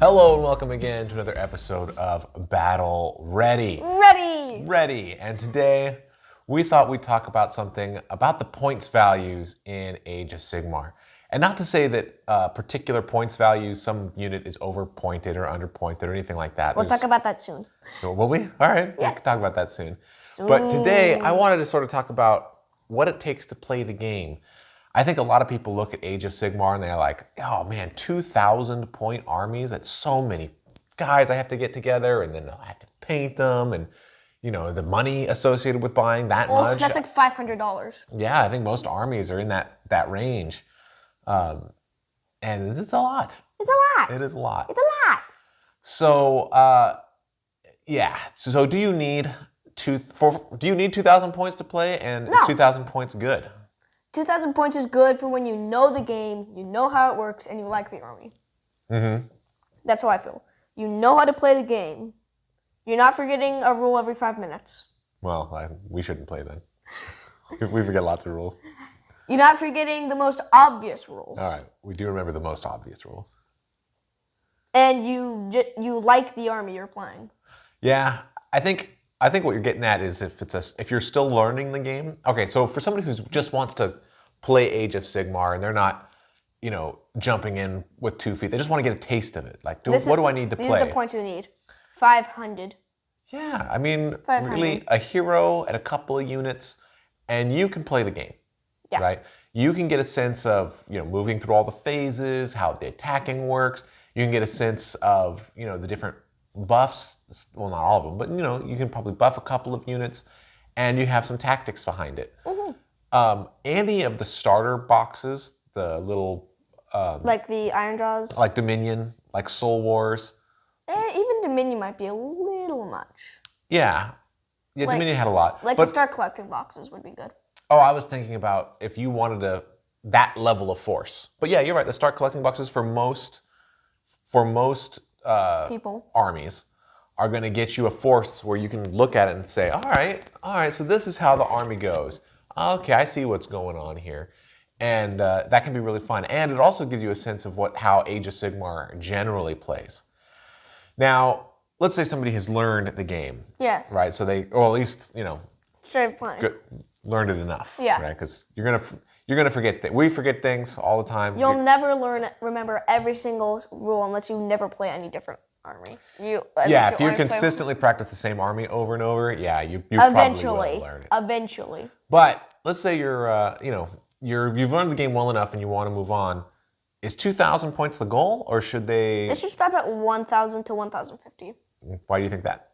Hello and welcome again to another episode of Battle Ready. Ready! And today we thought we'd talk about something about the points values in Age of Sigmar. And not to say that particular points values, some unit is overpointed or underpointed or anything like that. We'll talk about that soon. Will we? All right, Yeah. we can talk about that soon. But today I wanted to sort of talk about what it takes to play the game. I think a lot of people look at Age of Sigmar and they're like, oh man, 2,000 point armies, that's so many guys I have to get together, and then I have to paint them, and you know, the money associated with buying that much. That's like $500. Yeah, I think most armies are in that range. And it's a lot. It's a lot. It is a lot. It's a lot. So, yeah. So do you need 2,000 points to play, and No. is 2,000 points good? 2,000 points is good for when you know the game, you know how it works, and you like the army. Mm-hmm. That's how I feel. You know how to play the game. You're not forgetting a rule every 5 minutes. Well, we shouldn't play then. We forget lots of rules. You're not forgetting the most obvious rules. All right, we do remember the most obvious rules. And you like the army you're playing. Yeah, I think what you're getting at is if you're still learning the game. Okay, so for somebody who just wants to play Age of Sigmar and they're not, jumping in with 2 feet, they just want to get a taste of it. Like, what do I need to play? These are the points you need. 500. Yeah, I mean, 500. really, a hero and a couple of units, and you can play the game. Yeah. Right? You can get a sense of, moving through all the phases, how the attacking works. You can get a sense of, the different buffs. Well, not all of them, but, you can probably buff a couple of units, and you have some tactics behind it. Mm-hmm. Any of the starter boxes, the little... like the Iron Jaws? Like Dominion, like Soul Wars. Even Dominion might be a little much. Yeah, Dominion had a lot. The Start Collecting boxes would be good. Oh, I was thinking about if you wanted that level of force. But yeah, you're right. The Start Collecting boxes for most People. armies are going to get you a force where you can look at it and say, all right, so this is how the army goes. Okay, I see what's going on here. And that can be really fun. And it also gives you a sense of how Age of Sigmar generally plays. Now, let's say somebody has learned the game. Yes. Right? So or at least, Started playing. learned it enough. Yeah. Right? Because you're gonna forget things. We forget things all the time. You'll never remember every single rule unless you never play any different army. If you consistently practice the same army over and over, you probably will learn it. Eventually. But let's say you've learned the game well enough and you want to move on. Is 2,000 points the goal, or should they? They should stop at 1,000 to 1,050. Why do you think that?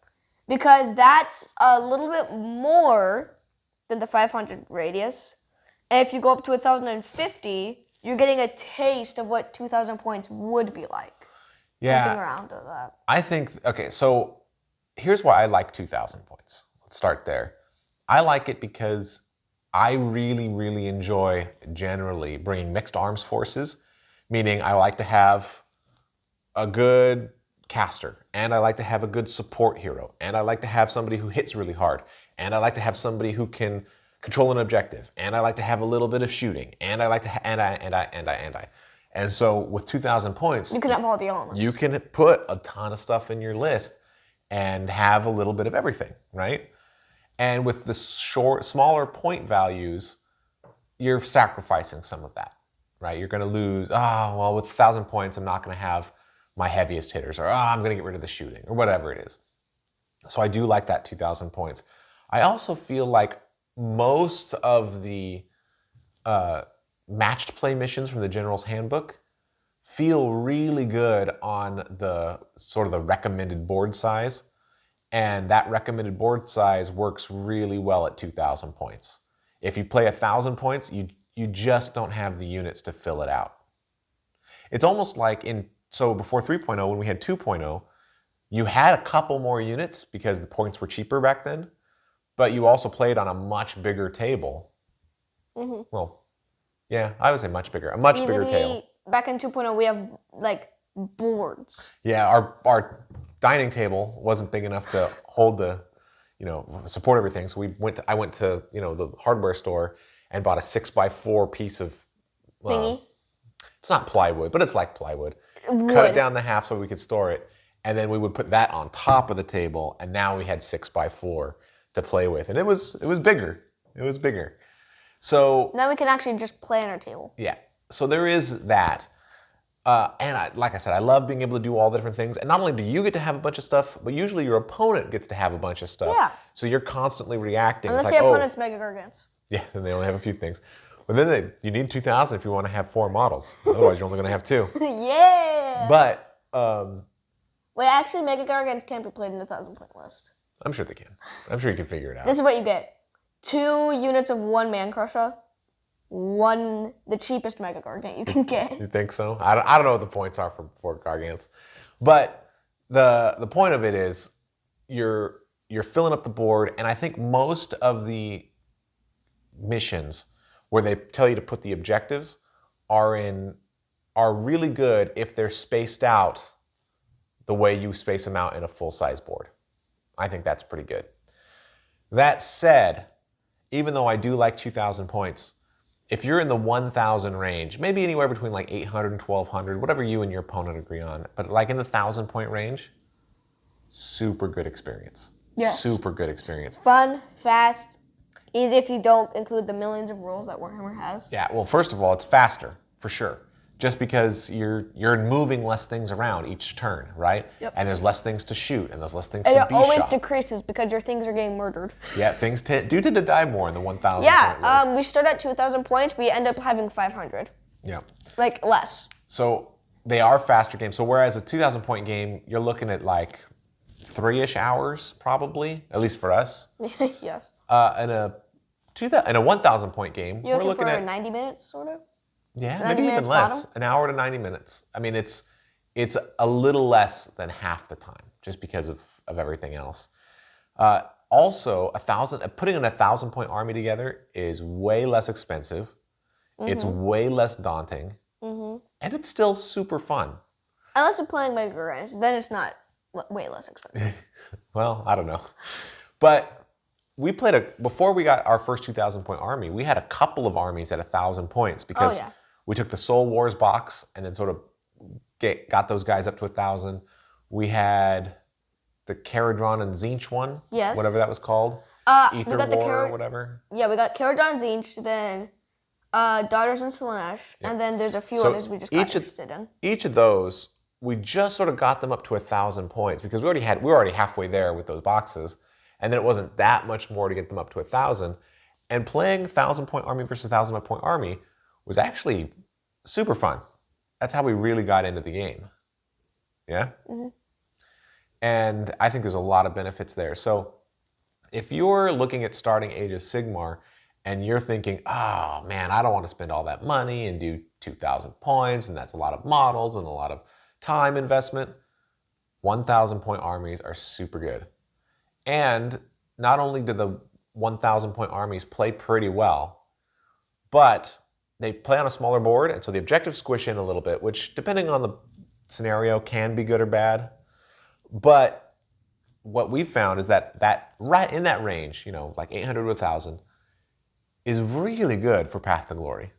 Because that's a little bit more than the 500 radius. And if you go up to 1,050, you're getting a taste of what 2,000 points would be like. Yeah. Something around that. I think, okay, so here's why I like 2,000 points. Let's start there. I like it because I really, really enjoy generally bringing mixed arms forces, meaning I like to have a good caster, and I like to have a good support hero, and I like to have somebody who hits really hard, and I like to have somebody who can control an objective, and I like to have a little bit of shooting, and I like to and so with 2,000 points, You can have all the elements. you can put a ton of stuff in your list and have a little bit of everything, right? And with the smaller point values, you're sacrificing some of that, right? You're going to lose, with 1,000 points, I'm not going to have my heaviest hitters, or I'm going to get rid of the shooting, or whatever it is. So I do like that 2,000 points. I also feel like most of the matched play missions from the General's Handbook feel really good on the sort of the recommended board size. And that recommended board size works really well at 2,000 points. If you play 1,000 points, you just don't have the units to fill it out. It's almost like before 3.0, when we had 2.0, you had a couple more units because the points were cheaper back then, but you also played on a much bigger table. Mm-hmm. Well, yeah, I would say much bigger, bigger table. Back in 2.0, we have like boards. Yeah, our dining table wasn't big enough to hold the, support everything. So I went to the hardware store and bought a 6x4 piece of Thingy. It's not plywood, but it's like plywood. cut it down to half so we could store it, and then we would put that on top of the table, and now we had 6x4 to play with, and it was bigger. It was bigger. So now we can actually just play on our table. Yeah. So there is that. And like I said, I love being able to do all the different things. And not only do you get to have a bunch of stuff, but usually your opponent gets to have a bunch of stuff. Yeah. So you're constantly reacting. Unless your opponent's Mega Gargants. Yeah, then they only have a few things. But then you need 2,000 if you want to have 4 models. Otherwise, you're only going to have 2. Yeah. But wait, actually, Mega Gargants can't be played in the 1,000-point list. I'm sure they can. I'm sure you can figure it out. This is what you get: 2 units of 1 Man Crusher. The cheapest Mega Gargant you can get. You think so? I don't know what the points are for Gargants, but the point of it is you're filling up the board, and I think most of the missions where they tell you to put the objectives are really good if they're spaced out the way you space them out in a full-size board. I think that's pretty good. That said, even though I do like 2,000 points, if you're in the 1,000 range, maybe anywhere between like 800 and 1,200, whatever you and your opponent agree on, but like in the 1,000-point range, super good experience. Yes. Super good experience. Fun, fast, easy if you don't include the millions of rules that Warhammer has. Yeah, well, first of all, it's faster, for sure. Just because you're moving less things around each turn, right? Yep. And there's less things to shoot, and there's less things to It be always shot. decreases because your things are getting murdered. Yeah, things do tend to die more in the 1,000 Yeah, point list. we start at 2,000 points, we end up having 500. Yeah. Like, less. So they are faster games. So whereas a 2,000 point game, you're looking at like 3-ish hours probably, at least for us. Yes. In a 1,000 point game, You're we're looking looking for at 90 minutes, sort of? yeah, 90 maybe even minutes less. bottom? An hour to 90 minutes. I mean, it's a little less than half the time, just because of everything else. Also, putting an 1,000 point army together is way less expensive. It's way less daunting, and it's still super fun. Unless you're playing Mega Gargants, then it's not way less expensive. Well, I don't know, but we played before we got our first 2,000 point army. We had a couple of armies at 1,000 points because we took the Soul Wars box and then sort of got those guys up to 1,000. We had the Caradron and Zinch one, Yes. whatever that was called, We Ether got War or whatever. Yeah, we got Caradron Zinch, then Daughters and Slanesh, and then there's a few So others we just got interested in. Each of those, we just sort of got them up to 1,000 points because we were already halfway there with those boxes. And then it wasn't that much more to get them up to 1,000. And playing 1,000 point army versus 1,000 point army was actually super fun. That's how we really got into the game. Yeah? Mm-hmm. And I think there's a lot of benefits there. So if you're looking at starting Age of Sigmar and you're thinking, oh man, I don't want to spend all that money and do 2,000 points, and that's a lot of models and a lot of time investment, 1,000 point armies are super good. And not only do the 1,000 point armies play pretty well, but they play on a smaller board, and so the objectives squish in a little bit, which depending on the scenario can be good or bad. But what we've found is that right in that range, like 800 to 1,000, is really good for Path to Glory.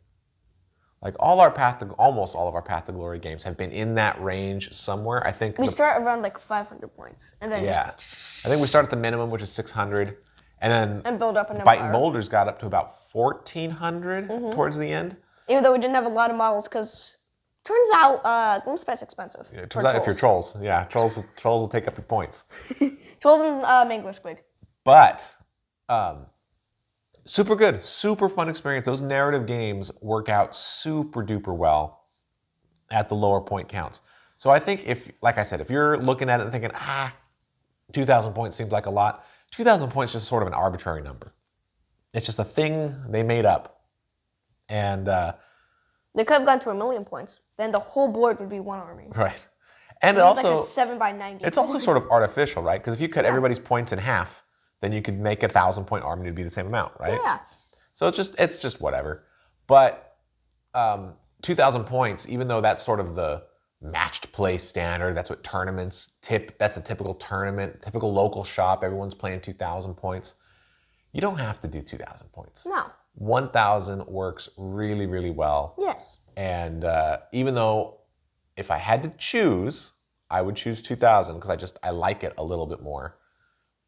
Like almost all of our Path to Glory games have been in that range somewhere. I think we start around like 500 points, and then I think we start at the minimum, which is 600, and then build up a number. Biting Boulders got up to about 1,400 towards the end. Even though we didn't have a lot of models, because turns out Gloomspite's expensive. Yeah, it turns out if you're trolls, trolls will take up your points. Trolls and Mangler Squig. But super good, super fun experience. Those narrative games work out super duper well at the lower point counts. So I think like I said, if you're looking at it and thinking, 2,000 points seems like a lot, 2,000 points is just sort of an arbitrary number. It's just a thing they made up. And they could have gone to 1,000,000 points. Then the whole board would be one army. Right. And like a 7x90. It's also sort of artificial, right? Because if you cut everybody's points in half, then you could make a 1,000 point army to be the same amount, right? Yeah. So it's just whatever. But 2,000 points, even though that's sort of the matched play standard, that's what tournaments that's a typical tournament, typical local shop, everyone's playing 2,000 points. You don't have to do 2,000 points. No. 1,000 works really, really well. Yes. And even though if I had to choose, I would choose 2000 because I like it a little bit more.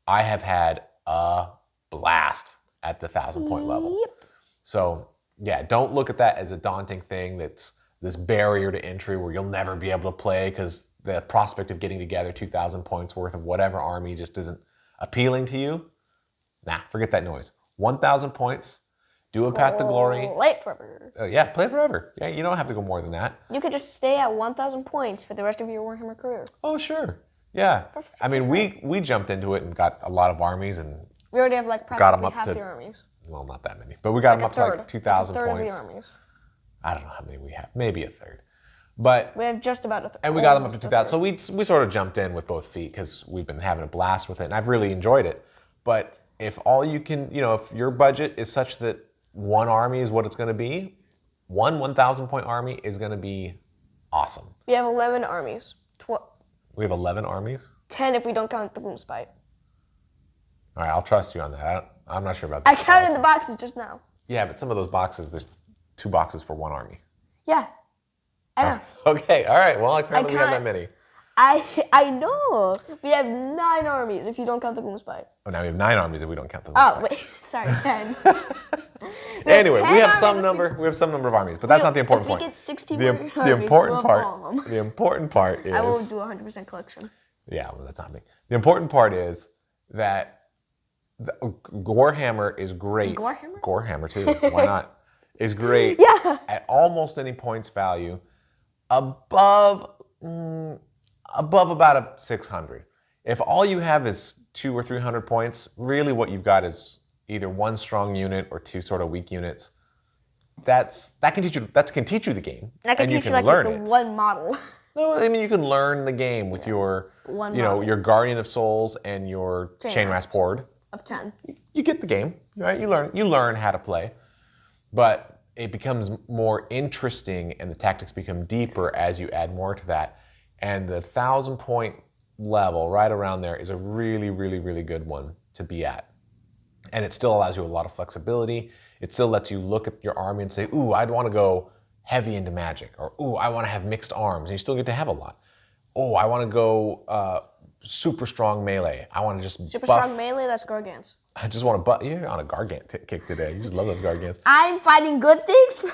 I have had a blast at the 1,000-point level. Yep. So yeah, don't look at that as a daunting thing that's this barrier to entry where you'll never be able to play because the prospect of getting together 2,000 points worth of whatever army just isn't appealing to you. Nah, forget that noise. 1,000 points, do a Path to Glory. Play forever. Yeah, play forever. Yeah, you don't have to go more than that. You could just stay at 1,000 points for the rest of your Warhammer career. Oh, sure. Yeah. I mean, we jumped into it and got a lot of armies and We already have like got 'em practically up half to- the armies. well, not that many, but we got them up to third. like 2,000 Like a third points. of the armies. I don't know how many we have, maybe a third. But We have just about a third. and we got them up to 2,000. So we sort of jumped in with both feet because we've been having a blast with it, and I've really enjoyed it. But if all you can, if your budget is such that one army is what it's going to be, one 1,000-point army is going to be awesome. We have 11 armies. We have 11 armies. 10 if we don't count the boom spite. All right, I'll trust you on that. I'm not sure about that. I counted the boxes just now. Yeah, but some of those boxes, there's 2 boxes for one army. Yeah. I know. Okay, all right. Well, apparently we have that can't- many. I know. We have 9 armies if you don't count the boom spite. Oh, now we have 9 armies if we don't count the. Oh, wait. Sorry, 10. Anyway, 10 we have armies some if number. We have some number of armies, but that's not the important if point. we get 60 the, more the armies, important we'll have all part. of them. The important part is. I will do a 100% collection. Yeah, well, that's not me. The important part is that Warhammer is great. Warhammer? Warhammer too. Why not? Is great Yeah. at almost any points value above about a 600. If all you have is 200 or 300 points, really what you've got is either one strong unit or 2 sort of weak units. That can teach you the game. I can and you teach you can like learn the it. one model. No, I mean you can learn the game with your One you know, model. your Guardian of Souls and your Chain Rasp. Horde. Of 10. You get the game, right? You learn how to play. But it becomes more interesting and the tactics become deeper as you add more to that. And the 1,000-point level right around there is a really, really, really good one to be at. And it still allows you a lot of flexibility. It still lets you look at your army and say, ooh, I'd want to go heavy into magic, or ooh, I want to have mixed arms. And you still get to have a lot. Oh, I want to go super strong melee. I want to just Super buff. strong melee, that's Gargants. I just want to buff. You're on a Gargant kick today. You just love those Gargants. I'm fighting good things.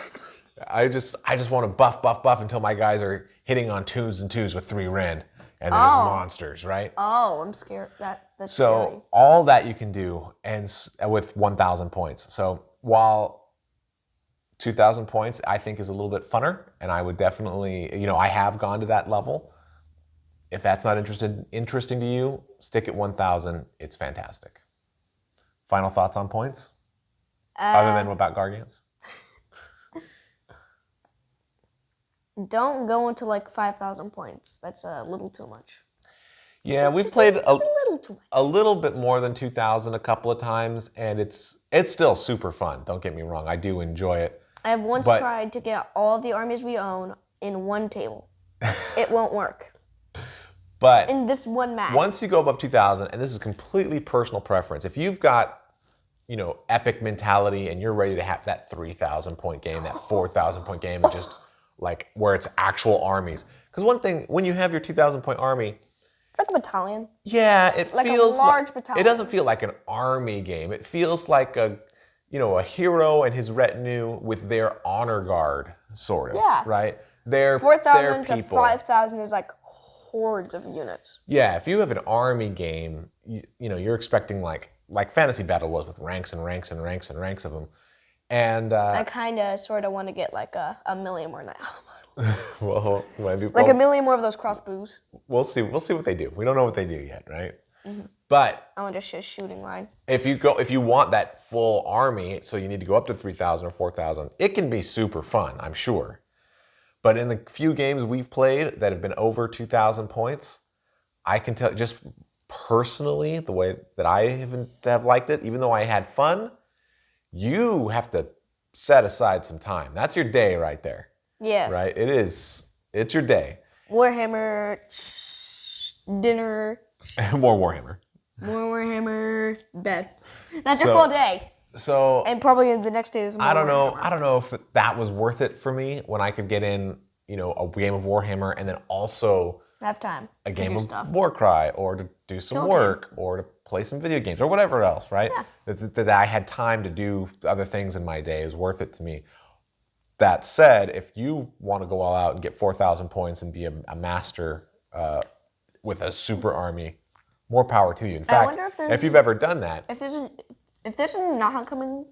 I just want to buff until my guys are hitting on 2s and 2s with 3 rend. And there's monsters, right? Oh, I'm scared. That's So scary. all that you can do and with 1,000 points. So while 2,000 points I think is a little bit funner, and I would definitely, I have gone to that level. If that's not interesting to you, stick at 1,000. It's fantastic. Final thoughts on points? Other than about Gargants? Don't go into like 5,000 points. That's a little too much. Yeah, we've played Just a little too much. a little bit more than 2,000 a couple of times, and it's still super fun. Don't get me wrong. I do enjoy it. I have once But- tried to get all the armies we own in one table. It won't work. But In this one match. once you go above 2,000, and this is completely personal preference, if you've got, epic mentality and you're ready to have that 3,000 point game, that 4,000 point game, and just like where it's actual armies. Because one thing, when you have your 2,000 point army, It's like a battalion. yeah, it Like a feels large It battalion. doesn't feel like an army game. It feels like a hero and his retinue with their honor guard, sort of. Yeah. Right? They're 4,000 to people. 5,000 is like hordes of units. Yeah, if you have an army game, you're expecting like Fantasy Battle was with ranks and ranks and ranks and ranks of them. And I kind of sort of want to get like a million more now. well, maybe Like a million more of those crossbows. we'll see. We'll see what they do. We don't know what they do yet, right? But I want just a shooting line. if you want that full army, so you need to go up to 3,000 or 4,000, it can be super fun, I'm sure. But in the few games we've played that have been over 2,000 points, I can tell just personally the way that I have liked it, even though I had fun, you have to set aside some time. That's your day right there, Yes. right? It's your day. Warhammer, dinner, More Warhammer. more Warhammer, bed. That's your So- whole day. So And probably the next day is more I don't know. Warhammer. I don't know if that was worth it for me when I could get in, a game of Warhammer and then also Have time. a game do of stuff. Warcry, or to do some Kill work, or to play some video games, or whatever else, right? Yeah. That I had time to do other things in my day is worth it to me. That said, if you want to go all out and get 4,000 points and be a master with a super army, more power to you. In fact, wonder if you've ever done that, If there's a Naha coming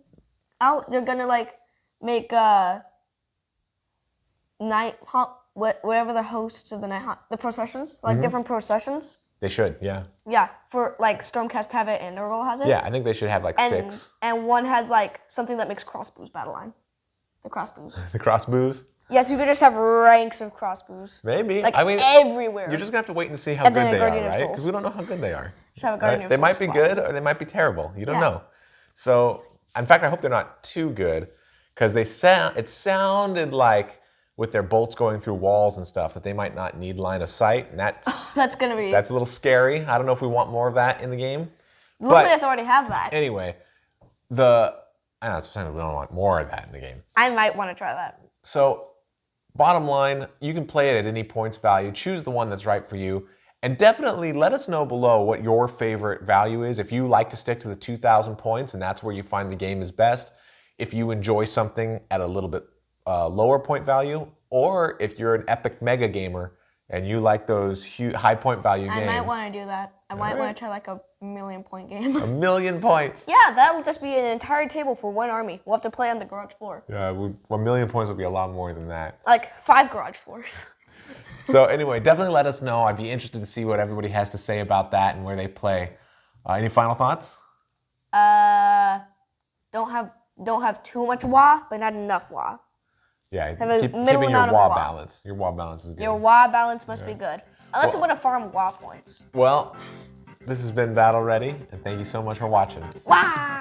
out, they're gonna like make night whatever the hosts of the night the processions, like different processions. they should, yeah. Yeah, for like Stormcast have it and Nurgle has it. Yeah, I think they should have like and, 6. And one has like something that makes crossbows battle line. The crossbows. The crossbows? Yes, you could just have ranks of crossbows. Maybe. Like I mean, everywhere. you're just going to have to wait and see how And good then a they are, Guardian of right? Souls. Because we don't know how good they are. Just have a Guardian Right? of They might Souls be squad. good or they might be terrible. You don't Yeah. know. So, in fact, I hope they're not too good because it sounded like with their bolts going through walls and stuff that they might not need line of sight, and that's That's a little scary. I don't know if we want more of that in the game. Lumineth already have that. Anyway, I know sometimes we don't want more of that in the game. I might want to try that. So, bottom line, you can play it at any points value. Choose the one that's right for you. And definitely let us know below what your favorite value is. If you like to stick to the 2,000 points and that's where you find the game is best. If you enjoy something at a little bit lower point value. Or if you're an epic mega gamer and you like those high point value games. I might want to do that. I might want to try like a 1,000,000 point game. 1,000,000 points. Yeah, that'll just be an entire table for one army. We'll have to play on the garage floor. Yeah, 1,000,000 points would be a lot more than that. Like 5 garage floors. So anyway, definitely let us know. I'd be interested to see what everybody has to say about that and where they play. Any final thoughts? Don't have too much WA, but not enough WA. Yeah, a keeping middle your amount of WA WA. balance. Your WA balance is good. Your WA balance must be good. Unless you want to farm WA points. Well, this has been Battle Ready, and thank you so much for watching. WA!